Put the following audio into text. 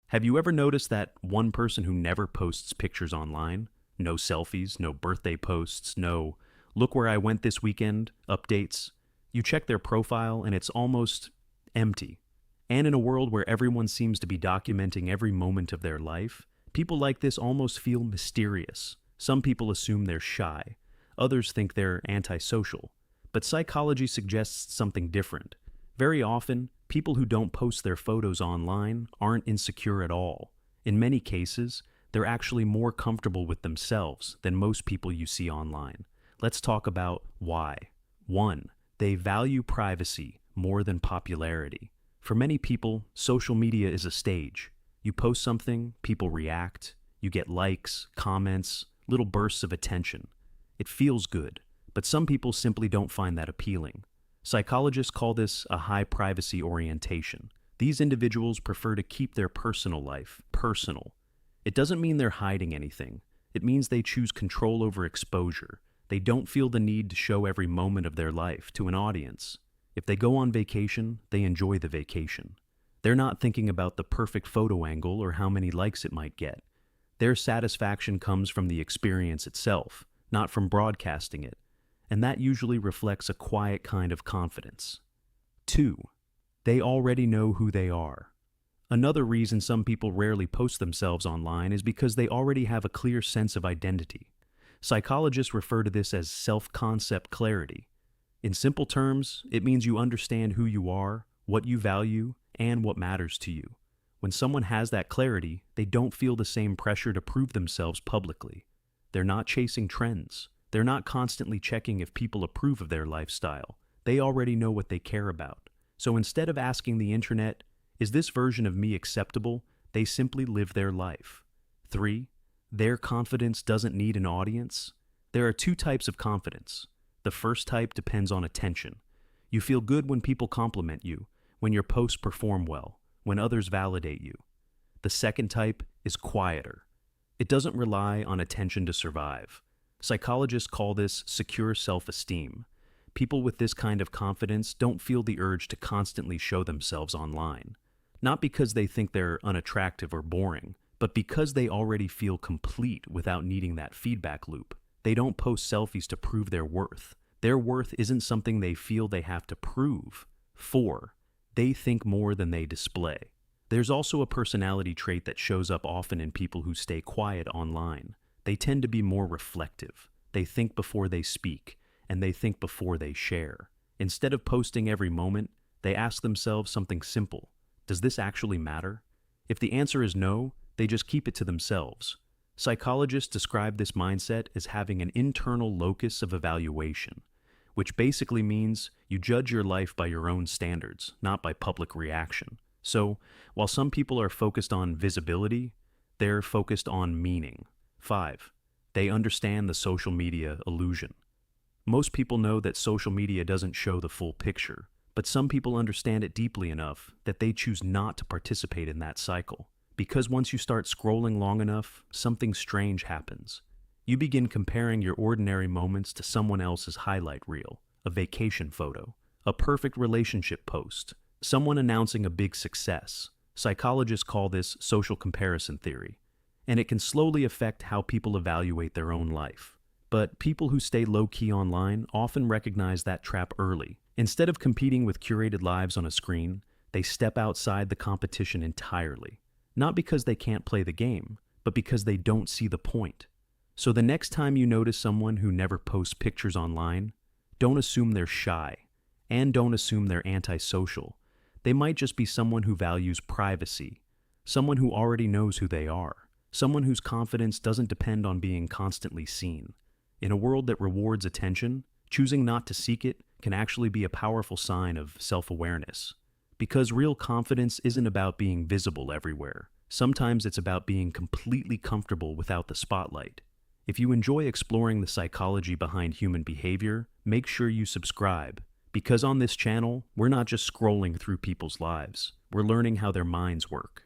Have you ever noticed that one person who never posts pictures online? No selfies, no birthday posts, no look where I went this weekend updates. You check their profile and it's almost empty. And in a world where everyone seems to be documenting every moment of their life, people like this almost feel mysterious. Some people assume they're shy, others think they're antisocial. But psychology suggests something different. Very often, people who don't post their photos online aren't insecure at all. In many cases, they're actually more comfortable with themselves than most people you see online. Let's talk about why. 1. They value privacy more than popularity. For many people, social media is a stage. You post something, people react, you get likes, comments, little bursts of attention. It feels good, but some people simply don't find that appealing. Psychologists call this a high privacy orientation. These individuals prefer to keep their personal life personal. It doesn't mean they're hiding anything. It means they choose control over exposure. They don't feel the need to show every moment of their life to an audience. If they go on vacation, they enjoy the vacation. They're not thinking about the perfect photo angle or how many likes it might get. Their satisfaction comes from the experience itself, not from broadcasting it. And that usually reflects a quiet kind of confidence. 2. They already know who they are. Another reason some people rarely post themselves online is because they already have a clear sense of identity. Psychologists refer to this as self-concept clarity. In simple terms, it means you understand who you are, what you value, and what matters to you. When someone has that clarity, they don't feel the same pressure to prove themselves publicly. They're not chasing trends. They're not constantly checking if people approve of their lifestyle. They already know what they care about. So instead of asking the internet, is this version of me acceptable? They simply live their life. 3. Their confidence doesn't need an audience. There are 2 types of confidence. The first type depends on attention. You feel good when people compliment you, when your posts perform well, when others validate you. The second type is quieter. It doesn't rely on attention to survive. Psychologists call this secure self-esteem. People with this kind of confidence don't feel the urge to constantly show themselves online. Not because they think they're unattractive or boring, but because they already feel complete without needing that feedback loop. They don't post selfies to prove their worth. Their worth isn't something they feel they have to prove. 4. They think more than they display. There's also a personality trait that shows up often in people who stay quiet online. They tend to be more reflective. They think before they speak, and they think before they share. Instead of posting every moment, they ask themselves something simple. Does this actually matter? If the answer is no, they just keep it to themselves. Psychologists describe this mindset as having an internal locus of evaluation, which basically means you judge your life by your own standards, not by public reaction. So, while some people are focused on visibility, they're focused on meaning. 5. They understand the social media illusion. Most people know that social media doesn't show the full picture, but some people understand it deeply enough that they choose not to participate in that cycle. Because once you start scrolling long enough, something strange happens. You begin comparing your ordinary moments to someone else's highlight reel, a vacation photo, a perfect relationship post, someone announcing a big success. Psychologists call this social comparison theory, and it can slowly affect how people evaluate their own life. But people who stay low-key online often recognize that trap early. Instead of competing with curated lives on a screen, they step outside the competition entirely. Not because they can't play the game, but because they don't see the point. So the next time you notice someone who never posts pictures online, don't assume they're shy, and don't assume they're antisocial. They might just be someone who values privacy, someone who already knows who they are, someone whose confidence doesn't depend on being constantly seen. In a world that rewards attention, choosing not to seek it can actually be a powerful sign of self-awareness. Because real confidence isn't about being visible everywhere. Sometimes it's about being completely comfortable without the spotlight. If you enjoy exploring the psychology behind human behavior, make sure you subscribe. Because on this channel, we're not just scrolling through people's lives. We're learning how their minds work.